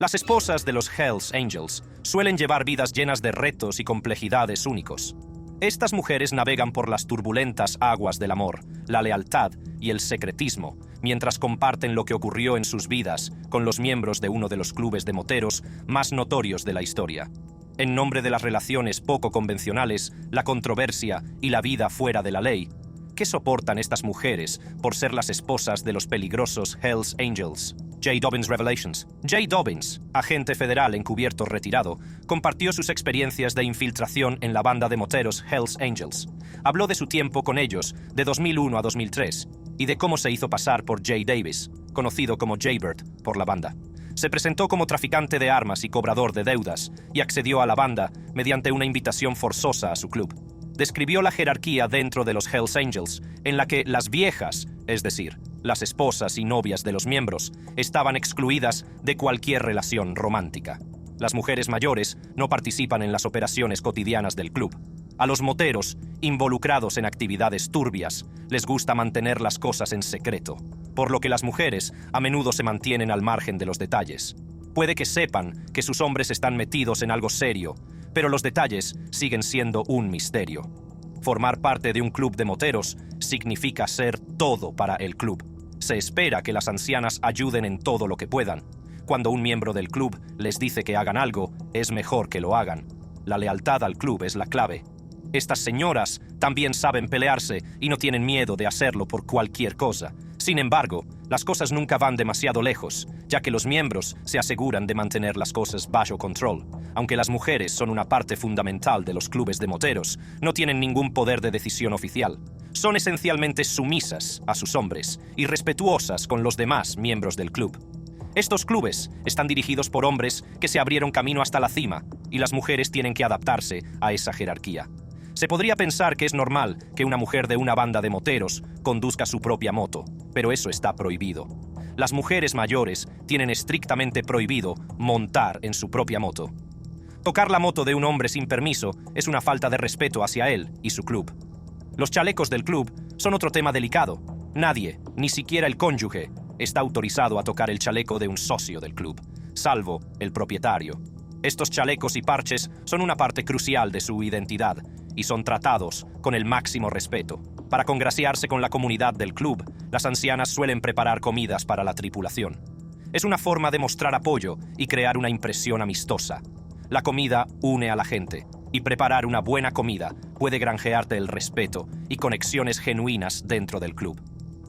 Las esposas de los Hells Angels suelen llevar vidas llenas de retos y complejidades únicos. Estas mujeres navegan por las turbulentas aguas del amor, la lealtad y el secretismo, mientras comparten lo que ocurrió en sus vidas con los miembros de uno de los clubes de moteros más notorios de la historia. En nombre de las relaciones poco convencionales, la controversia y la vida fuera de la ley, ¿qué soportan estas mujeres por ser las esposas de los peligrosos Hells Angels? J. Dobbins Revelations. J. Dobbins, agente federal encubierto retirado, compartió sus experiencias de infiltración en la banda de moteros Hells Angels. Habló de su tiempo con ellos, de 2001 a 2003, y de cómo se hizo pasar por Jay Davis, conocido como Jaybird por la banda. Se presentó como traficante de armas y cobrador de deudas, y accedió a la banda mediante una invitación forzosa a su club. Describió la jerarquía dentro de los Hells Angels, en la que las viejas, es decir, las esposas y novias de los miembros, estaban excluidas de cualquier relación romántica. Las mujeres mayores no participan en las operaciones cotidianas del club. A los moteros, involucrados en actividades turbias, les gusta mantener las cosas en secreto, por lo que las mujeres a menudo se mantienen al margen de los detalles. Puede que sepan que sus hombres están metidos en algo serio, pero los detalles siguen siendo un misterio. Formar parte de un club de moteros significa ser todo para el club. Se espera que las ancianas ayuden en todo lo que puedan. Cuando un miembro del club les dice que hagan algo, es mejor que lo hagan. La lealtad al club es la clave. Estas señoras también saben pelearse y no tienen miedo de hacerlo por cualquier cosa. Sin embargo, las cosas nunca van demasiado lejos, ya que los miembros se aseguran de mantener las cosas bajo control. Aunque las mujeres son una parte fundamental de los clubes de moteros, no tienen ningún poder de decisión oficial. Son esencialmente sumisas a sus hombres y respetuosas con los demás miembros del club. Estos clubes están dirigidos por hombres que se abrieron camino hasta la cima, y las mujeres tienen que adaptarse a esa jerarquía. Se podría pensar que es normal que una mujer de una banda de moteros conduzca su propia moto, pero eso está prohibido. Las mujeres mayores tienen estrictamente prohibido montar en su propia moto. Tocar la moto de un hombre sin permiso es una falta de respeto hacia él y su club. Los chalecos del club son otro tema delicado. Nadie, ni siquiera el cónyuge, está autorizado a tocar el chaleco de un socio del club, salvo el propietario. Estos chalecos y parches son una parte crucial de su identidad y son tratados con el máximo respeto. Para congraciarse con la comunidad del club, las ancianas suelen preparar comidas para la tripulación. Es una forma de mostrar apoyo y crear una impresión amistosa. La comida une a la gente, y preparar una buena comida puede granjearte el respeto y conexiones genuinas dentro del club.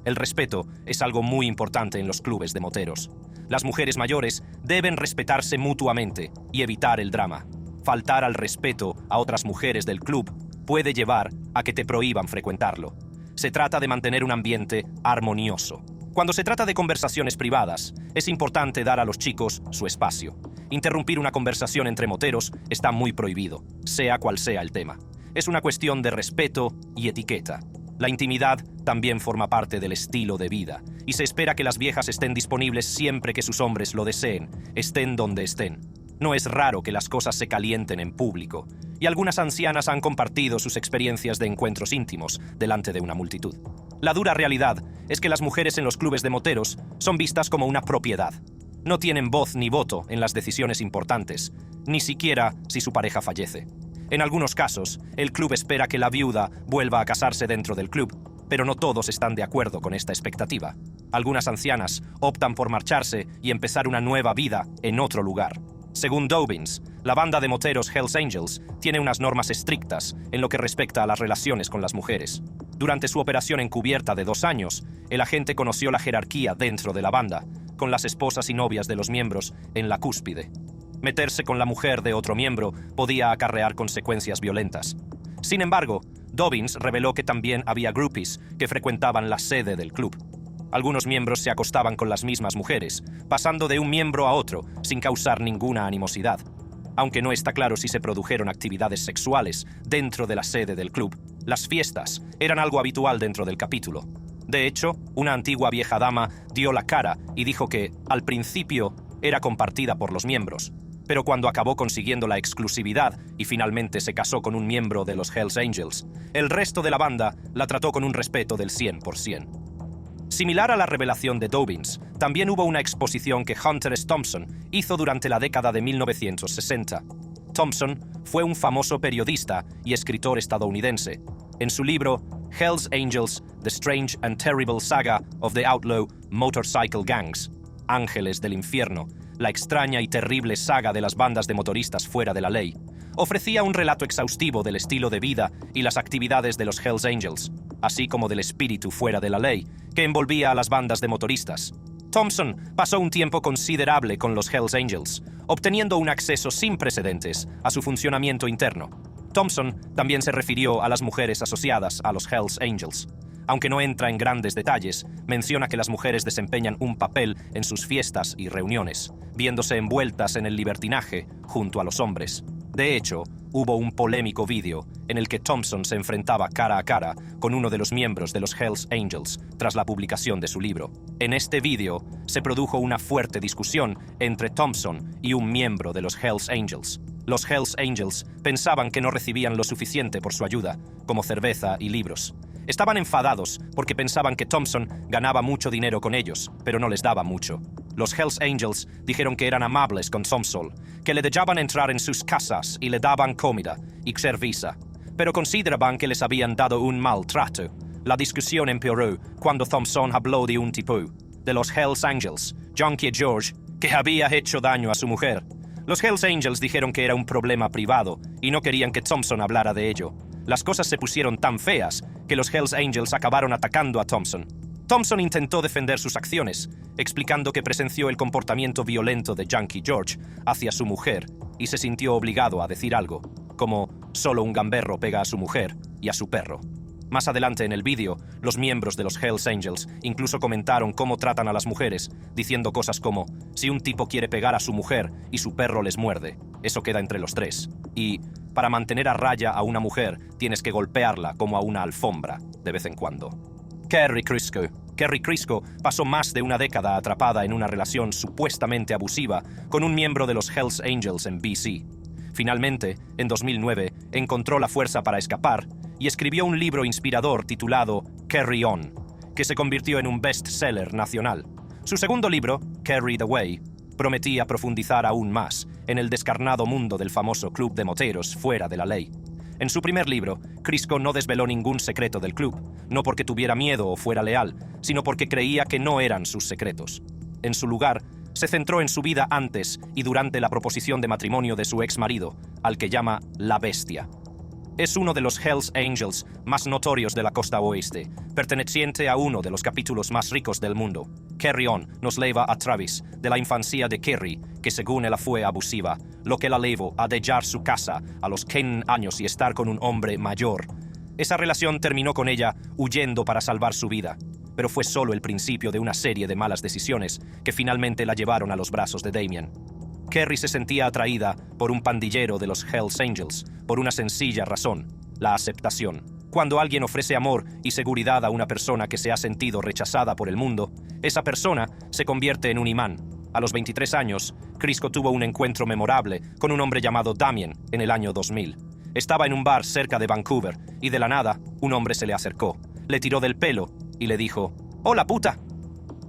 El respeto es algo muy importante en los clubes de moteros. Las mujeres mayores deben respetarse mutuamente y evitar el drama. Faltar al respeto a otras mujeres del club puede llevar a que te prohíban frecuentarlo. Se trata de mantener un ambiente armonioso. Cuando se trata de conversaciones privadas, es importante dar a los chicos su espacio. Interrumpir una conversación entre moteros está muy prohibido, sea cual sea el tema. Es una cuestión de respeto y etiqueta. La intimidad también forma parte del estilo de vida, y se espera que las viejas estén disponibles siempre que sus hombres lo deseen, estén donde estén. No es raro que las cosas se calienten en público, y algunas ancianas han compartido sus experiencias de encuentros íntimos delante de una multitud. La dura realidad es que las mujeres en los clubes de moteros son vistas como una propiedad. No tienen voz ni voto en las decisiones importantes, ni siquiera si su pareja fallece. En algunos casos, el club espera que la viuda vuelva a casarse dentro del club, pero no todos están de acuerdo con esta expectativa. Algunas ancianas optan por marcharse y empezar una nueva vida en otro lugar. Según Dobbins, la banda de moteros Hells Angels tiene unas normas estrictas en lo que respecta a las relaciones con las mujeres. Durante su operación encubierta de 2 años, el agente conoció la jerarquía dentro de la banda, con las esposas y novias de los miembros en la cúspide. Meterse con la mujer de otro miembro podía acarrear consecuencias violentas. Sin embargo, Dobbins reveló que también había groupies que frecuentaban la sede del club. Algunos miembros se acostaban con las mismas mujeres, pasando de un miembro a otro sin causar ninguna animosidad. Aunque no está claro si se produjeron actividades sexuales dentro de la sede del club, las fiestas eran algo habitual dentro del capítulo. De hecho, una antigua vieja dama dio la cara y dijo que, al principio, era compartida por los miembros, pero cuando acabó consiguiendo la exclusividad y finalmente se casó con un miembro de los Hells Angels, el resto de la banda la trató con un respeto del 100%. Similar a la revelación de Dobbins, también hubo una exposición que Hunter S. Thompson hizo durante la década de 1960. Thompson fue un famoso periodista y escritor estadounidense. En su libro Hell's Angels, The Strange and Terrible Saga of the Outlaw Motorcycle Gangs, Ángeles del Infierno, la extraña y terrible saga de las bandas de motoristas fuera de la ley, ofrecía un relato exhaustivo del estilo de vida y las actividades de los Hells Angels, así como del espíritu fuera de la ley, que envolvía a las bandas de motoristas. Thompson pasó un tiempo considerable con los Hells Angels, obteniendo un acceso sin precedentes a su funcionamiento interno. Thompson también se refirió a las mujeres asociadas a los Hells Angels. Aunque no entra en grandes detalles, menciona que las mujeres desempeñan un papel en sus fiestas y reuniones, viéndose envueltas en el libertinaje junto a los hombres. De hecho, hubo un polémico vídeo en el que Thompson se enfrentaba cara a cara con uno de los miembros de los Hells Angels tras la publicación de su libro. En este vídeo se produjo una fuerte discusión entre Thompson y un miembro de los Hells Angels. Los Hells Angels pensaban que no recibían lo suficiente por su ayuda, como cerveza y libros. Estaban enfadados porque pensaban que Thompson ganaba mucho dinero con ellos, pero no les daba mucho. Los Hells Angels dijeron que eran amables con Thompson, que le dejaban entrar en sus casas y le daban comida y cerveza, pero consideraban que les habían dado un maltrato. La discusión empeoró cuando Thompson habló de un tipo de los Hells Angels, Junkie George, que había hecho daño a su mujer. Los Hells Angels dijeron que era un problema privado y no querían que Thompson hablara de ello. Las cosas se pusieron tan feas que los Hells Angels acabaron atacando a Thompson. Thompson intentó defender sus acciones, explicando que presenció el comportamiento violento de Junkie George hacia su mujer y se sintió obligado a decir algo, como solo un gamberro pega a su mujer y a su perro. Más adelante en el vídeo, los miembros de los Hells Angels incluso comentaron cómo tratan a las mujeres, diciendo cosas como, si un tipo quiere pegar a su mujer y su perro les muerde, eso queda entre los tres. Y, para mantener a raya a una mujer, tienes que golpearla como a una alfombra, de vez en cuando. Kerry Crisco pasó más de una década atrapada en una relación supuestamente abusiva con un miembro de los Hells Angels en BC. Finalmente, en 2009, encontró la fuerza para escapar y escribió un libro inspirador titulado Carry On, que se convirtió en un bestseller nacional. Su segundo libro, Carry the Way, prometía profundizar aún más en el descarnado mundo del famoso club de moteros fuera de la ley. En su primer libro, Crisco no desveló ningún secreto del club, no porque tuviera miedo o fuera leal, sino porque creía que no eran sus secretos. En su lugar, se centró en su vida antes y durante la proposición de matrimonio de su exmarido, al que llama La Bestia. Es uno de los Hells Angels más notorios de la costa oeste, perteneciente a uno de los capítulos más ricos del mundo. Carry On nos lleva a través de la infancia de Kerry, que según ella fue abusiva, lo que la llevó a dejar su casa a los 15 años y estar con un hombre mayor. Esa relación terminó con ella huyendo para salvar su vida, pero fue solo el principio de una serie de malas decisiones que finalmente la llevaron a los brazos de Damien. Kerry se sentía atraída por un pandillero de los Hells Angels por una sencilla razón, la aceptación. Cuando alguien ofrece amor y seguridad a una persona que se ha sentido rechazada por el mundo, esa persona se convierte en un imán. A los 23 años, Crisco tuvo un encuentro memorable con un hombre llamado Damien en el año 2000. Estaba en un bar cerca de Vancouver y de la nada un hombre se le acercó, le tiró del pelo y le dijo, «¡Hola, puta!».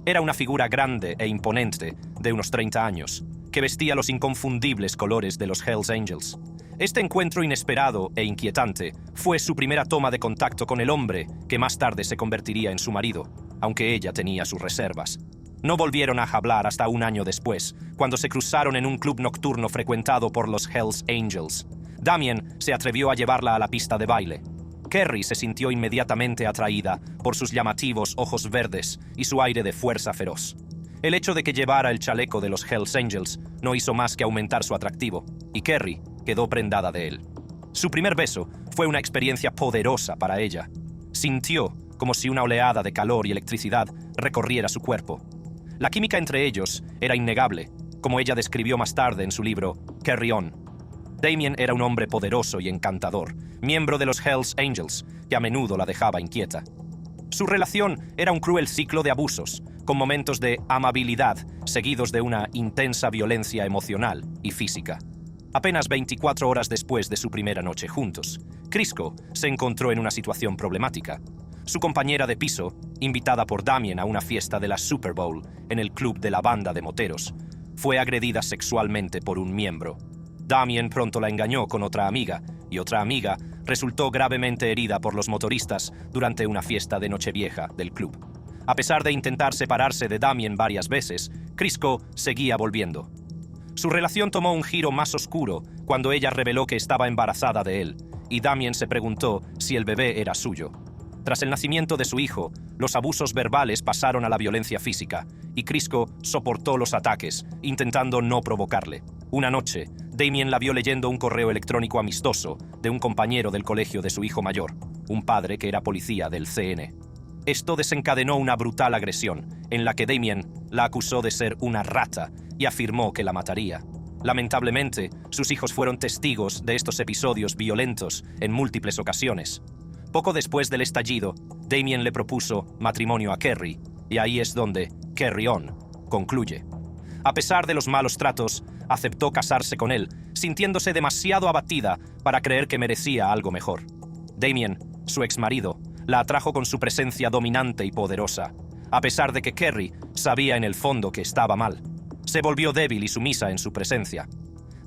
Era una figura grande e imponente, de unos 30 años, que vestía los inconfundibles colores de los Hells Angels. Este encuentro inesperado e inquietante fue su primera toma de contacto con el hombre que más tarde se convertiría en su marido, aunque ella tenía sus reservas. No volvieron a hablar hasta un año después, cuando se cruzaron en un club nocturno frecuentado por los Hells Angels. Damien se atrevió a llevarla a la pista de baile. Kerry se sintió inmediatamente atraída por sus llamativos ojos verdes y su aire de fuerza feroz. El hecho de que llevara el chaleco de los Hells Angels no hizo más que aumentar su atractivo, y Kerry quedó prendada de él. Su primer beso fue una experiencia poderosa para ella. Sintió como si una oleada de calor y electricidad recorriera su cuerpo. La química entre ellos era innegable, como ella describió más tarde en su libro Carry On. Damien era un hombre poderoso y encantador, miembro de los Hells Angels, que a menudo la dejaba inquieta. Su relación era un cruel ciclo de abusos, con momentos de amabilidad seguidos de una intensa violencia emocional y física. Apenas 24 horas después de su primera noche juntos, Crisco se encontró en una situación problemática. Su compañera de piso, invitada por Damien a una fiesta de la Super Bowl en el club de la banda de moteros, fue agredida sexualmente por un miembro. Damien pronto la engañó con otra amiga, y otra amiga resultó gravemente herida por los motoristas durante una fiesta de Nochevieja del club. A pesar de intentar separarse de Damien varias veces, Crisco seguía volviendo. Su relación tomó un giro más oscuro cuando ella reveló que estaba embarazada de él, y Damien se preguntó si el bebé era suyo. Tras el nacimiento de su hijo, los abusos verbales pasaron a la violencia física, y Crisco soportó los ataques, intentando no provocarle. Una noche, Damien la vio leyendo un correo electrónico amistoso de un compañero del colegio de su hijo mayor, un padre que era policía del CN. Esto desencadenó una brutal agresión, en la que Damien la acusó de ser una rata y afirmó que la mataría. Lamentablemente, sus hijos fueron testigos de estos episodios violentos en múltiples ocasiones. Poco después del estallido, Damien le propuso matrimonio a Kerry, y ahí es donde Carry On concluye. A pesar de los malos tratos, aceptó casarse con él, sintiéndose demasiado abatida para creer que merecía algo mejor. Damien, su exmarido, la atrajo con su presencia dominante y poderosa, a pesar de que Kerry sabía en el fondo que estaba mal. Se volvió débil y sumisa en su presencia.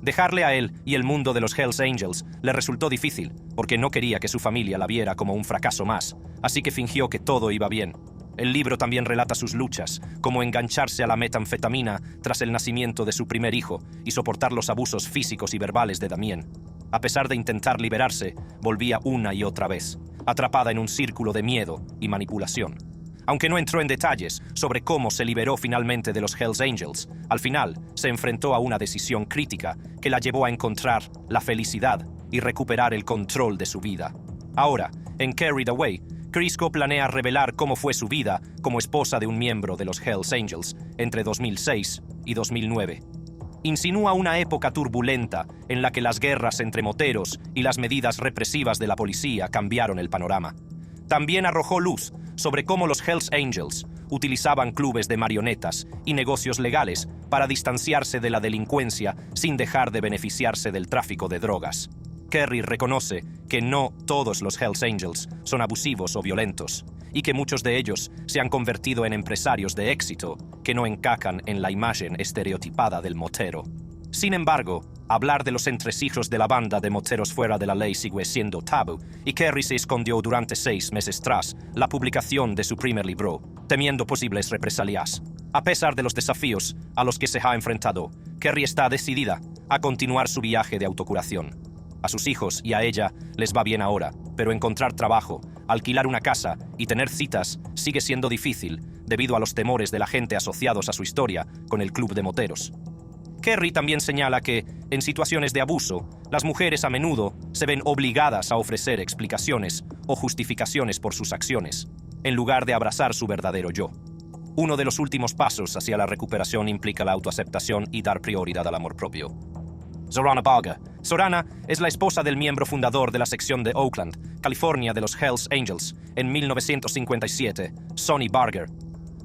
Dejarle a él y el mundo de los Hells Angels le resultó difícil, porque no quería que su familia la viera como un fracaso más, así que fingió que todo iba bien. El libro también relata sus luchas, como engancharse a la metanfetamina tras el nacimiento de su primer hijo y soportar los abusos físicos y verbales de Damien. A pesar de intentar liberarse, volvía una y otra vez, atrapada en un círculo de miedo y manipulación. Aunque no entró en detalles sobre cómo se liberó finalmente de los Hells Angels, al final se enfrentó a una decisión crítica que la llevó a encontrar la felicidad y recuperar el control de su vida. Ahora, en Carried Away, Crisco planea revelar cómo fue su vida como esposa de un miembro de los Hells Angels entre 2006 y 2009. Insinúa una época turbulenta en la que las guerras entre moteros y las medidas represivas de la policía cambiaron el panorama. También arrojó luz sobre cómo los Hells Angels utilizaban clubes de marionetas y negocios legales para distanciarse de la delincuencia sin dejar de beneficiarse del tráfico de drogas. Kerry reconoce que no todos los Hells Angels son abusivos o violentos, y que muchos de ellos se han convertido en empresarios de éxito que no encajan en la imagen estereotipada del motero. Sin embargo, hablar de los entresijos de la banda de moteros fuera de la ley sigue siendo tabú, y Kerry se escondió durante 6 meses tras la publicación de su primer libro, temiendo posibles represalias. A pesar de los desafíos a los que se ha enfrentado, Kerry está decidida a continuar su viaje de autocuración. A sus hijos y a ella les va bien ahora, pero encontrar trabajo, alquilar una casa y tener citas sigue siendo difícil debido a los temores de la gente asociados a su historia con el club de moteros. Kerry también señala que, en situaciones de abuso, las mujeres a menudo se ven obligadas a ofrecer explicaciones o justificaciones por sus acciones, en lugar de abrazar su verdadero yo. Uno de los últimos pasos hacia la recuperación implica la autoaceptación y dar prioridad al amor propio. Zorana Barger. Zorana es la esposa del miembro fundador de la sección de Oakland, California de los Hells Angels, en 1957, Sonny Barger.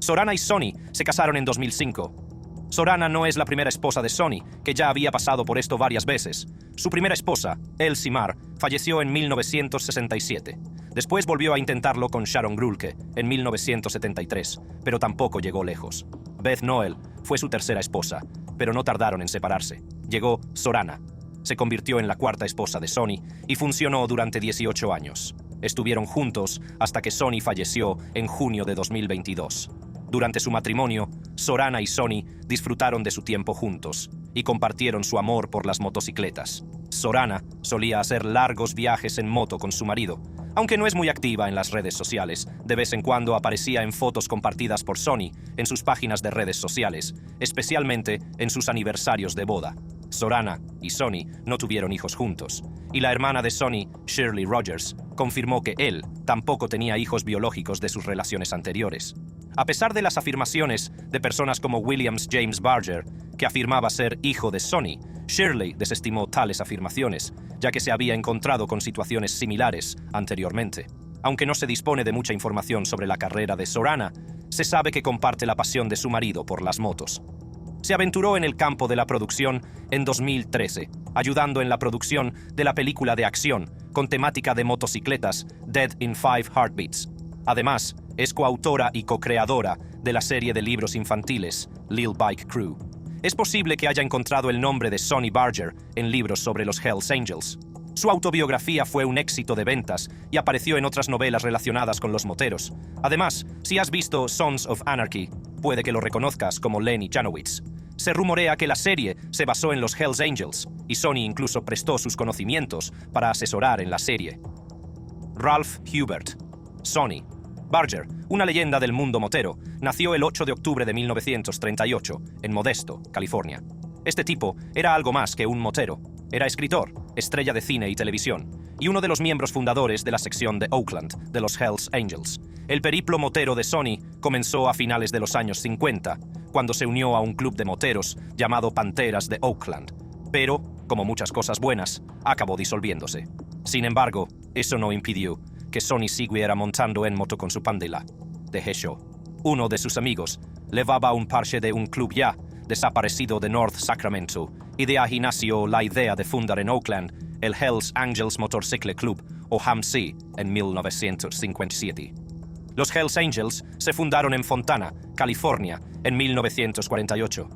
Zorana y Sonny se casaron en 2005. Zorana no es la primera esposa de Sonny, que ya había pasado por esto varias veces. Su primera esposa, Elsie Marr, falleció en 1967. Después volvió a intentarlo con Sharon Grulke en 1973, pero tampoco llegó lejos. Beth Noel fue su tercera esposa, pero no tardaron en separarse. Llegó Zorana. Se convirtió en la cuarta esposa de Sonny y funcionó durante 18 años. Estuvieron juntos hasta que Sonny falleció en junio de 2022. Durante su matrimonio, Zorana y Sonny disfrutaron de su tiempo juntos y compartieron su amor por las motocicletas. Zorana solía hacer largos viajes en moto con su marido. Aunque no es muy activa en las redes sociales, de vez en cuando aparecía en fotos compartidas por Sonny en sus páginas de redes sociales, especialmente en sus aniversarios de boda. Zorana y Sonny no tuvieron hijos juntos, y la hermana de Sonny, Shirley Rogers, confirmó que él tampoco tenía hijos biológicos de sus relaciones anteriores. A pesar de las afirmaciones de personas como Williams James Barger, que afirmaba ser hijo de Sonny, Shirley desestimó tales afirmaciones, ya que se había encontrado con situaciones similares anteriormente. Aunque no se dispone de mucha información sobre la carrera de Zorana, se sabe que comparte la pasión de su marido por las motos. Se aventuró en el campo de la producción en 2013, ayudando en la producción de la película de acción con temática de motocicletas Dead in 5 Heartbeats. Además, Es coautora y co-creadora de la serie de libros infantiles Lil Bike Crew. Es posible que haya encontrado el nombre de Sonny Barger en libros sobre los Hells Angels. Su autobiografía fue un éxito de ventas y apareció en otras novelas relacionadas con los moteros. Además, si has visto Sons of Anarchy, puede que lo reconozcas como Lenny Janowitz. Se rumorea que la serie se basó en los Hells Angels, y Sony incluso prestó sus conocimientos para asesorar en la serie. Ralph Hubert. Sonny Barger, una leyenda del mundo motero, nació el 8 de octubre de 1938 en Modesto, California. Este tipo era algo más que un motero. Era escritor, estrella de cine y televisión, y uno de los miembros fundadores de la sección de Oakland de los Hells Angels. El periplo motero de Sonny comenzó a finales de los años 50, cuando se unió a un club de moteros llamado Panteras de Oakland, pero, como muchas cosas buenas, acabó disolviéndose. Sin embargo, eso no impidió que Sonny siguiera montando en moto con su pandilla. De hecho, uno de sus amigos llevaba un parche de un club ya desaparecido de North Sacramento, y de ahí nació la idea de fundar en Oakland el Hells Angels Motorcycle Club, o HAMC, en 1957. Los Hells Angels se fundaron en Fontana, California, en 1948.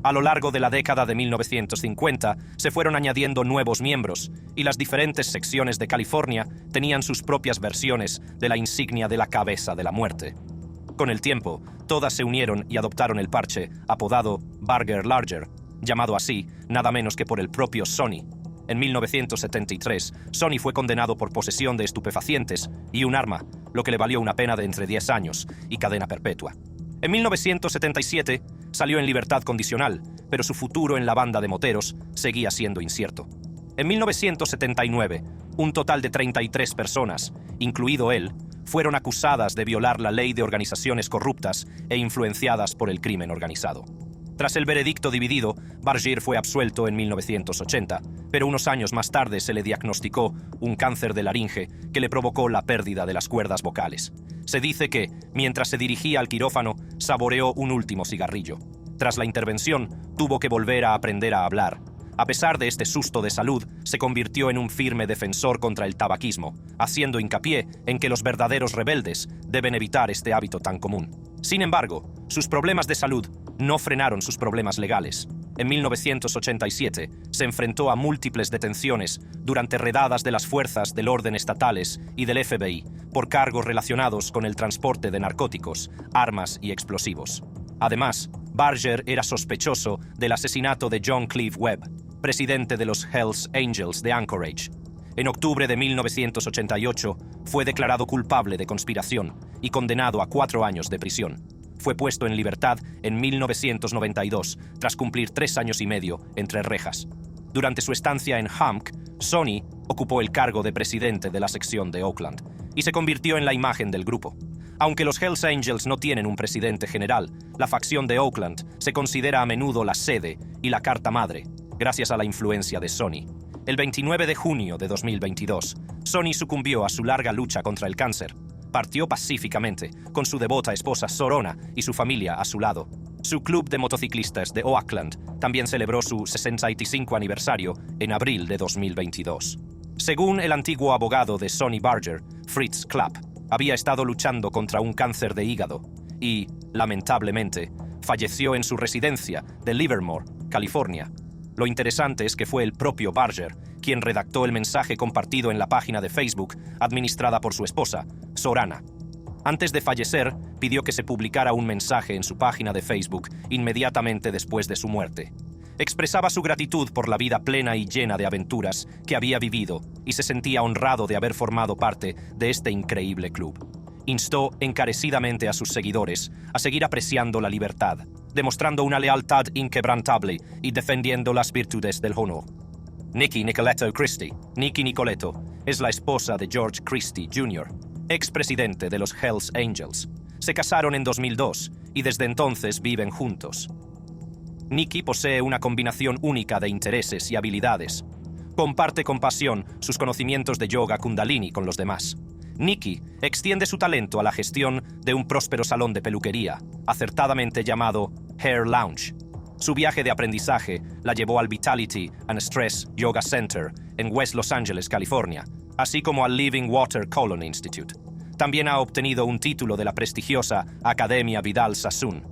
A lo largo de la década de 1950 se fueron añadiendo nuevos miembros, y las diferentes secciones de California tenían sus propias versiones de la insignia de la cabeza de la muerte. Con el tiempo, todas se unieron y adoptaron el parche apodado Barger Larger, llamado así nada menos que por el propio Sonny. En 1973, Sonny fue condenado por posesión de estupefacientes y un arma, lo que le valió una pena de entre 10 años y cadena perpetua. En 1977 salió en libertad condicional, pero su futuro en la banda de moteros seguía siendo incierto. En 1979, un total de 33 personas, incluido él, fueron acusadas de violar la ley de organizaciones corruptas e influenciadas por el crimen organizado. Tras el veredicto dividido, Barger fue absuelto en 1980, pero unos años más tarde se le diagnosticó un cáncer de laringe que le provocó la pérdida de las cuerdas vocales. Se dice que, mientras se dirigía al quirófano, saboreó un último cigarrillo. Tras la intervención, tuvo que volver a aprender a hablar. A pesar de este susto de salud, se convirtió en un firme defensor contra el tabaquismo, haciendo hincapié en que los verdaderos rebeldes deben evitar este hábito tan común. Sin embargo, sus problemas de salud no frenaron sus problemas legales. En 1987 se enfrentó a múltiples detenciones durante redadas de las fuerzas del orden estatales y del FBI por cargos relacionados con el transporte de narcóticos, armas y explosivos. Además, Barger era sospechoso del asesinato de John Cleve Webb, presidente de los Hells Angels de Anchorage. En octubre de 1988 fue declarado culpable de conspiración y condenado a 4 años de prisión. Fue puesto en libertad en 1992, tras cumplir 3 años y medio entre rejas. Durante su estancia en HAMC, Sonny ocupó el cargo de presidente de la sección de Oakland y se convirtió en la imagen del grupo. Aunque los Hells Angels no tienen un presidente general, la facción de Oakland se considera a menudo la sede y la carta madre, gracias a la influencia de Sonny. El 29 de junio de 2022, Sonny sucumbió a su larga lucha contra el cáncer. Partió pacíficamente, con su devota esposa Sorona y su familia a su lado. Su club de motociclistas de Oakland también celebró su 65 aniversario en abril de 2022. Según el antiguo abogado de Sonny Barger, Fritz Clapp, había estado luchando contra un cáncer de hígado y, lamentablemente, falleció en su residencia de Livermore, California. Lo interesante es que fue el propio Barger quien redactó el mensaje compartido en la página de Facebook administrada por su esposa, Sorana. Antes de fallecer, pidió que se publicara un mensaje en su página de Facebook inmediatamente después de su muerte. Expresaba su gratitud por la vida plena y llena de aventuras que había vivido y se sentía honrado de haber formado parte de este increíble club. Instó encarecidamente a sus seguidores a seguir apreciando la libertad, demostrando una lealtad inquebrantable y defendiendo las virtudes del honor. Nikki Nicoletto Christie, Nikki Nicoletto, es la esposa de George Christie Jr., expresidente de los Hells Angels. Se casaron en 2002 y desde entonces viven juntos. Nikki posee una combinación única de intereses y habilidades. Comparte con pasión sus conocimientos de yoga kundalini con los demás. Nikki extiende su talento a la gestión de un próspero salón de peluquería, acertadamente llamado Hair Lounge. Su viaje de aprendizaje la llevó al Vitality and Stress Yoga Center en West Los Angeles, California, así como al Living Water Colon Institute. También ha obtenido un título de la prestigiosa Academia Vidal Sassoon.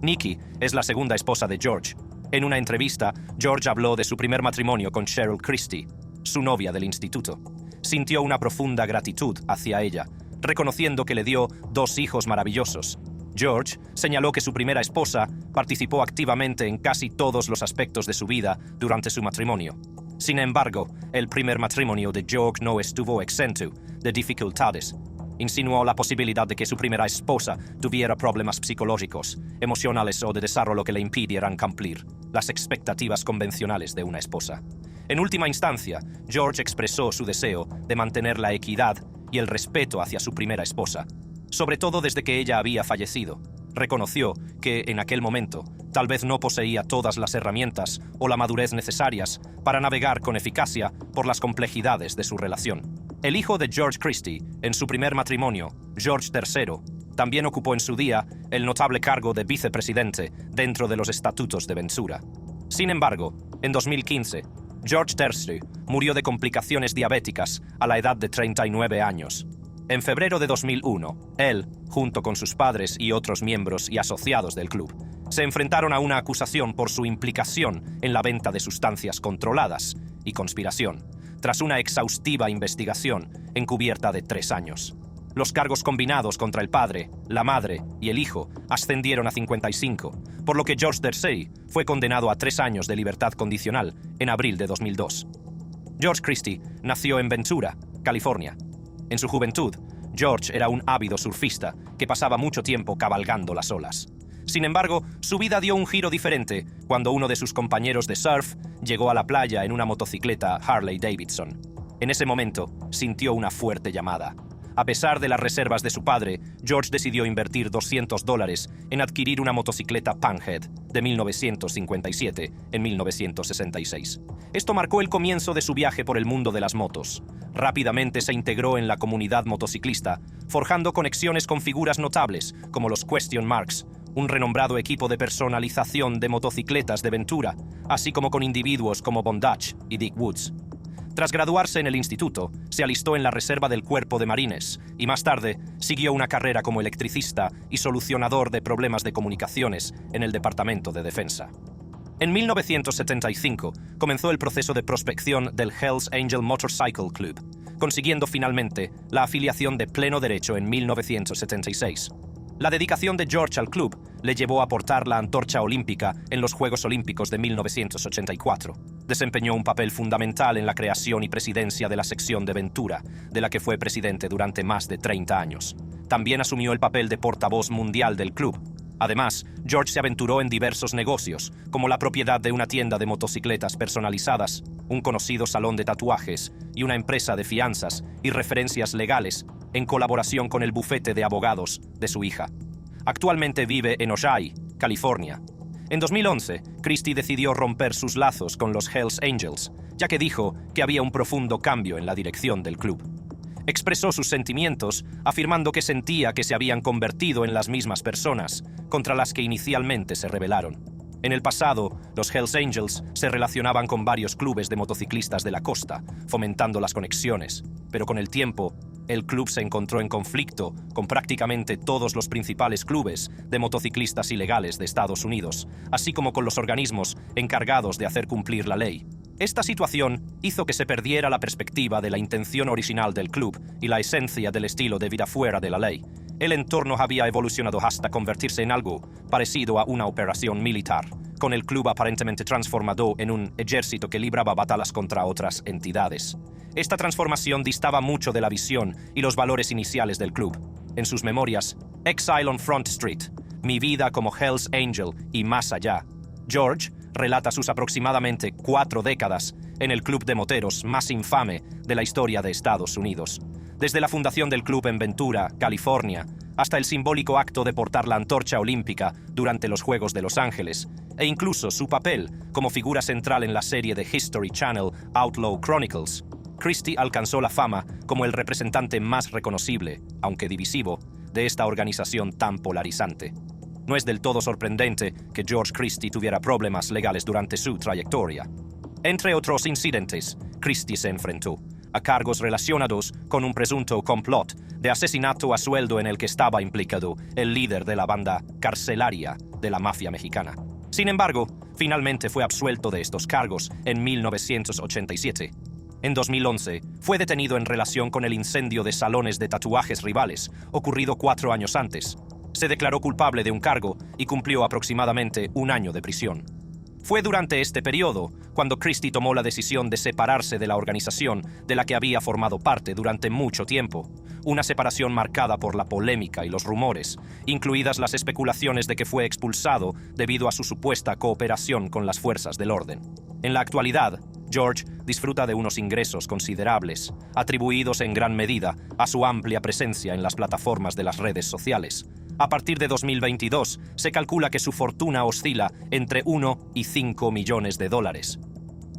Nikki es la segunda esposa de George. En una entrevista, George habló de su primer matrimonio con Cheryl Christie, su novia del instituto. Sintió una profunda gratitud hacia ella, reconociendo que le dio 2 hijos maravillosos. George señaló que su primera esposa participó activamente en casi todos los aspectos de su vida durante su matrimonio. Sin embargo, el primer matrimonio de George no estuvo exento de dificultades. Insinuó la posibilidad de que su primera esposa tuviera problemas psicológicos, emocionales o de desarrollo que le impidieran cumplir las expectativas convencionales de una esposa. En última instancia, George expresó su deseo de mantener la equidad y el respeto hacia su primera esposa, sobre todo desde que ella había fallecido. Reconoció que, en aquel momento, tal vez no poseía todas las herramientas o la madurez necesarias para navegar con eficacia por las complejidades de su relación. El hijo de George Christie, en su primer matrimonio, George III, también ocupó en su día el notable cargo de vicepresidente dentro de los estatutos de Ventura. Sin embargo, en 2015, George III murió de complicaciones diabéticas a la edad de 39 años. En febrero de 2001, él, junto con sus padres y otros miembros y asociados del club, se enfrentaron a una acusación por su implicación en la venta de sustancias controladas y conspiración, tras una exhaustiva investigación encubierta de 3 años. Los cargos combinados contra el padre, la madre y el hijo ascendieron a 55, por lo que George III fue condenado a 3 años de libertad condicional en abril de 2002. George Christie nació en Ventura, California. En su juventud, George era un ávido surfista que pasaba mucho tiempo cabalgando las olas. Sin embargo, su vida dio un giro diferente cuando uno de sus compañeros de surf llegó a la playa en una motocicleta Harley Davidson. En ese momento, sintió una fuerte llamada. A pesar de las reservas de su padre, George decidió invertir $200 en adquirir una motocicleta Panhead de 1957 en 1966. Esto marcó el comienzo de su viaje por el mundo de las motos. Rápidamente se integró en la comunidad motociclista, forjando conexiones con figuras notables como los Question Marks, un renombrado equipo de personalización de motocicletas de Ventura, así como con individuos como Bondage y Dick Woods. Tras graduarse en el instituto, se alistó en la reserva del Cuerpo de Marines y más tarde siguió una carrera como electricista y solucionador de problemas de comunicaciones en el Departamento de Defensa. En 1975 comenzó el proceso de prospección del Hells Angel Motorcycle Club, consiguiendo finalmente la afiliación de pleno derecho en 1976. La dedicación de George al club le llevó a portar la antorcha olímpica en los Juegos Olímpicos de 1984. Desempeñó un papel fundamental en la creación y presidencia de la sección de Ventura, de la que fue presidente durante más de 30 años. También asumió el papel de portavoz mundial del club. Además, George se aventuró en diversos negocios, como la propiedad de una tienda de motocicletas personalizadas, un conocido salón de tatuajes y una empresa de fianzas y referencias legales, en colaboración con el bufete de abogados de su hija. Actualmente vive en Ojai, California. En 2011, Christie decidió romper sus lazos con los Hells Angels, ya que dijo que había un profundo cambio en la dirección del club. Expresó sus sentimientos, afirmando que sentía que se habían convertido en las mismas personas contra las que inicialmente se rebelaron. En el pasado, los Hells Angels se relacionaban con varios clubes de motociclistas de la costa, fomentando las conexiones, pero con el tiempo, el club se encontró en conflicto con prácticamente todos los principales clubes de motociclistas ilegales de Estados Unidos, así como con los organismos encargados de hacer cumplir la ley. Esta situación hizo que se perdiera la perspectiva de la intención original del club y la esencia del estilo de vida fuera de la ley. El entorno había evolucionado hasta convertirse en algo parecido a una operación militar, con el club aparentemente transformado en un ejército que libraba batallas contra otras entidades. Esta transformación distaba mucho de la visión y los valores iniciales del club. En sus memorias, Exile on Front Street, Mi vida como Hells Angel y más allá, George relata sus aproximadamente 4 décadas en el club de moteros más infame de la historia de Estados Unidos. Desde la fundación del club en Ventura, California, hasta el simbólico acto de portar la antorcha olímpica durante los Juegos de Los Ángeles, e incluso su papel como figura central en la serie de History Channel Outlaw Chronicles, Christie alcanzó la fama como el representante más reconocible, aunque divisivo, de esta organización tan polarizante. No es del todo sorprendente que George Christie tuviera problemas legales durante su trayectoria. Entre otros incidentes, Christie se enfrentó a cargos relacionados con un presunto complot de asesinato a sueldo en el que estaba implicado el líder de la banda carcelaria de la mafia mexicana. Sin embargo, finalmente fue absuelto de estos cargos en 1987. En 2011, fue detenido en relación con el incendio de salones de tatuajes rivales, ocurrido 4 años antes. Se declaró culpable de un cargo y cumplió aproximadamente 1 año de prisión. Fue durante este periodo cuando Christie tomó la decisión de separarse de la organización de la que había formado parte durante mucho tiempo, una separación marcada por la polémica y los rumores, incluidas las especulaciones de que fue expulsado debido a su supuesta cooperación con las fuerzas del orden. En la actualidad, George disfruta de unos ingresos considerables, atribuidos en gran medida a su amplia presencia en las plataformas de las redes sociales. A partir de 2022, se calcula que su fortuna oscila entre 1 y 5 millones de dólares.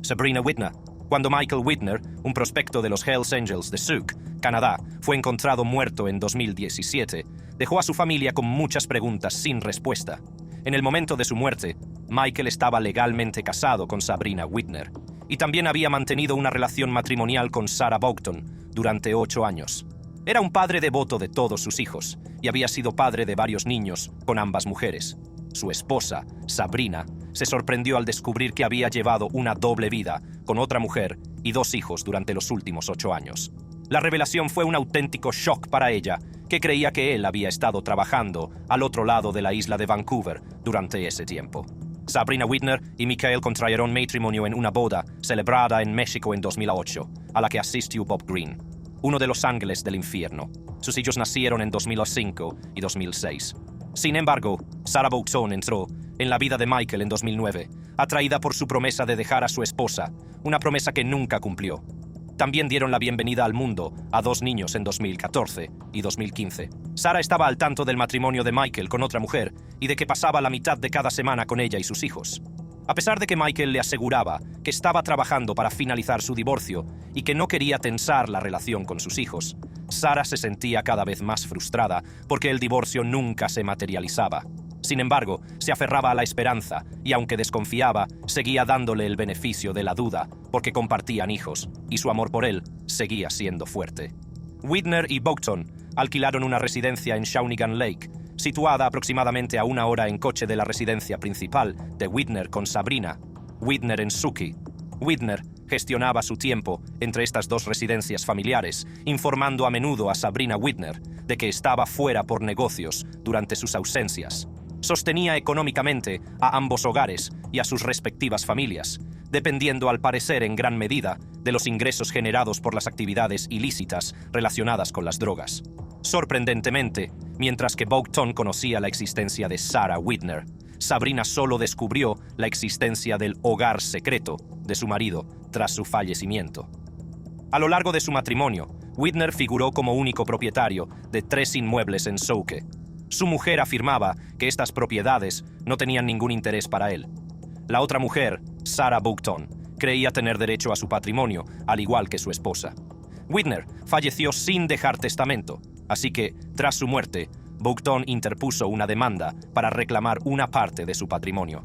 Sabrina Whitner. Cuando Michael Whitner, un prospecto de los Hells Angels de Sauk, Canadá, fue encontrado muerto en 2017, dejó a su familia con muchas preguntas sin respuesta. En el momento de su muerte, Michael estaba legalmente casado con Sabrina Whitner y también había mantenido una relación matrimonial con Sarah Boughton durante 8 años. Era un padre devoto de todos sus hijos y había sido padre de varios niños con ambas mujeres. Su esposa, Sabrina, se sorprendió al descubrir que había llevado una doble vida con otra mujer y 2 hijos durante los últimos 8 años. La revelación fue un auténtico shock para ella, que creía que él había estado trabajando al otro lado de la isla de Vancouver durante ese tiempo. Sabrina Whitner y Michael contrajeron matrimonio en una boda celebrada en México en 2008, a la que asistió Bob Green, uno de los ángeles del infierno. Sus hijos nacieron en 2005 y 2006. Sin embargo, Sarah Boughton entró en la vida de Michael en 2009, atraída por su promesa de dejar a su esposa, una promesa que nunca cumplió. También dieron la bienvenida al mundo a 2 niños en 2014 y 2015. Sarah estaba al tanto del matrimonio de Michael con otra mujer y de que pasaba la mitad de cada semana con ella y sus hijos. A pesar de que Michael le aseguraba que estaba trabajando para finalizar su divorcio y que no quería tensar la relación con sus hijos, Sarah se sentía cada vez más frustrada porque el divorcio nunca se materializaba. Sin embargo, se aferraba a la esperanza y, aunque desconfiaba, seguía dándole el beneficio de la duda porque compartían hijos y su amor por él seguía siendo fuerte. Whitner y Boughton alquilaron una residencia en Shawnigan Lake, situada aproximadamente a 1 hora en coche de la residencia principal de Whitner con Sabrina, Whitner en Suki. Whitner gestionaba su tiempo entre estas 2 residencias familiares, informando a menudo a Sabrina Whitner de que estaba fuera por negocios durante sus ausencias. Sostenía económicamente a ambos hogares y a sus respectivas familias, dependiendo al parecer en gran medida de los ingresos generados por las actividades ilícitas relacionadas con las drogas. Sorprendentemente, mientras que Boughton conocía la existencia de Sarah Whitner, Sabrina solo descubrió la existencia del hogar secreto de su marido tras su fallecimiento. A lo largo de su matrimonio, Whitner figuró como único propietario de 3 inmuebles en Souke. Su mujer afirmaba que estas propiedades no tenían ningún interés para él. La otra mujer, Sarah Boughton, creía tener derecho a su patrimonio, al igual que su esposa. Whitner falleció sin dejar testamento, así que, tras su muerte, Boughton interpuso una demanda para reclamar una parte de su patrimonio.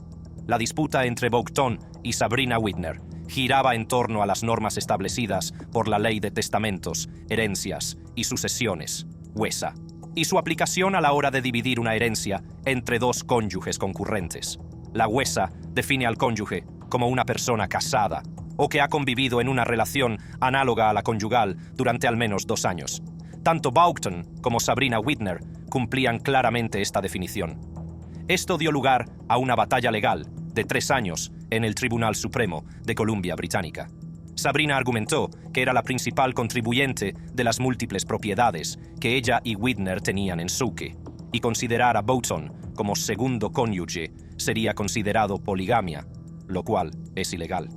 La disputa entre Boughton y Sabrina Whitner giraba en torno a las normas establecidas por la Ley de Testamentos, Herencias y Sucesiones, WESA, y su aplicación a la hora de dividir una herencia entre 2 cónyuges concurrentes. La WESA define al cónyuge como una persona casada o que ha convivido en una relación análoga a la conyugal durante al menos 2 años. Tanto Boughton como Sabrina Whitner cumplían claramente esta definición. Esto dio lugar a una batalla legal de 3 años en el Tribunal Supremo de Columbia Británica. Sabrina argumentó que era la principal contribuyente de las múltiples propiedades que ella y Whitner tenían en Souke, y considerar a Boughton como segundo cónyuge sería considerado poligamia, lo cual es ilegal.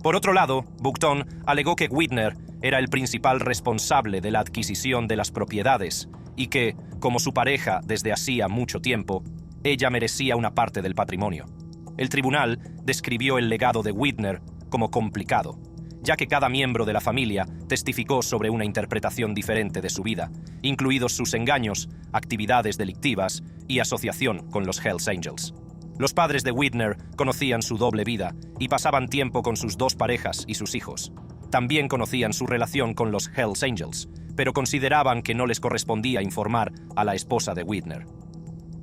Por otro lado, Boughton alegó que Whitner era el principal responsable de la adquisición de las propiedades y que, como su pareja desde hacía mucho tiempo, ella merecía una parte del patrimonio. El tribunal describió el legado de Whitner como complicado, ya que cada miembro de la familia testificó sobre una interpretación diferente de su vida, incluidos sus engaños, actividades delictivas y asociación con los Hells Angels. Los padres de Whitner conocían su doble vida y pasaban tiempo con sus 2 parejas y sus hijos. También conocían su relación con los Hells Angels, pero consideraban que no les correspondía informar a la esposa de Whitner.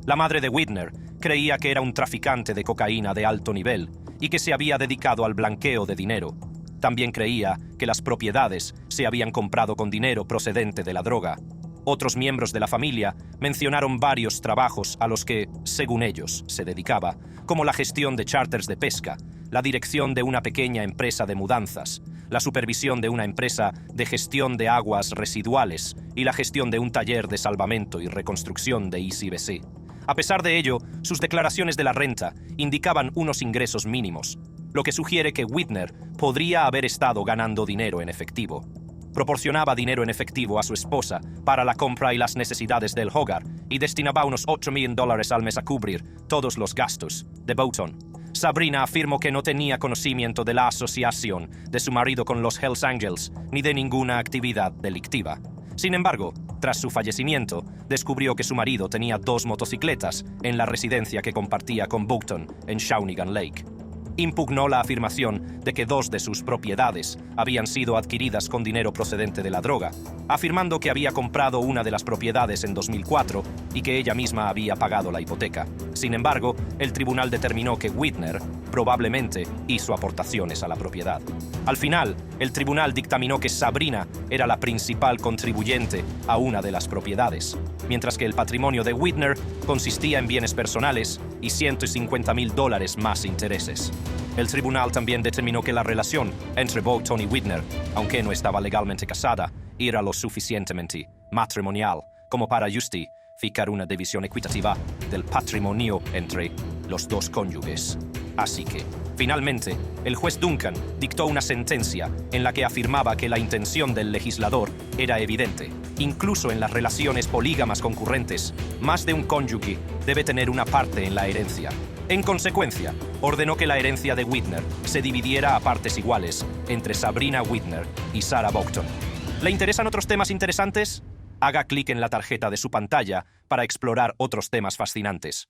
La madre de Whitner creía que era un traficante de cocaína de alto nivel y que se había dedicado al blanqueo de dinero. También creía que las propiedades se habían comprado con dinero procedente de la droga. Otros miembros de la familia mencionaron varios trabajos a los que, según ellos, se dedicaba, como la gestión de charters de pesca, la dirección de una pequeña empresa de mudanzas, la supervisión de una empresa de gestión de aguas residuales y la gestión de un taller de salvamento y reconstrucción de ECBC. A pesar de ello, sus declaraciones de la renta indicaban unos ingresos mínimos, lo que sugiere que Whitner podría haber estado ganando dinero en efectivo. Proporcionaba dinero en efectivo a su esposa para la compra y las necesidades del hogar y destinaba unos $8 millones al mes a cubrir todos los gastos de Boughton. Sabrina afirmó que no tenía conocimiento de la asociación de su marido con los Hells Angels ni de ninguna actividad delictiva. Sin embargo, tras su fallecimiento, descubrió que su marido tenía 2 motocicletas en la residencia que compartía con Boughton en Shawnigan Lake. Impugnó la afirmación de que 2 de sus propiedades habían sido adquiridas con dinero procedente de la droga, afirmando que había comprado una de las propiedades en 2004 y que ella misma había pagado la hipoteca. Sin embargo, el tribunal determinó que Whitner probablemente hizo aportaciones a la propiedad. Al final, el tribunal dictaminó que Sabrina era la principal contribuyente a una de las propiedades, mientras que el patrimonio de Whitner consistía en bienes personales y $150,000 más intereses. El tribunal también determinó que la relación entre Boughton y Whitner, aunque no estaba legalmente casada, era lo suficientemente matrimonial como para justificar una división equitativa del patrimonio entre los 2 cónyuges. Así que, finalmente, el juez Duncan dictó una sentencia en la que afirmaba que la intención del legislador era evidente. Incluso en las relaciones polígamas concurrentes, más de un cónyuge debe tener una parte en la herencia. En consecuencia, ordenó que la herencia de Whitner se dividiera a partes iguales entre Sabrina Whitner y Sarah Boughton. ¿Le interesan otros temas interesantes? Haga clic en la tarjeta de su pantalla para explorar otros temas fascinantes.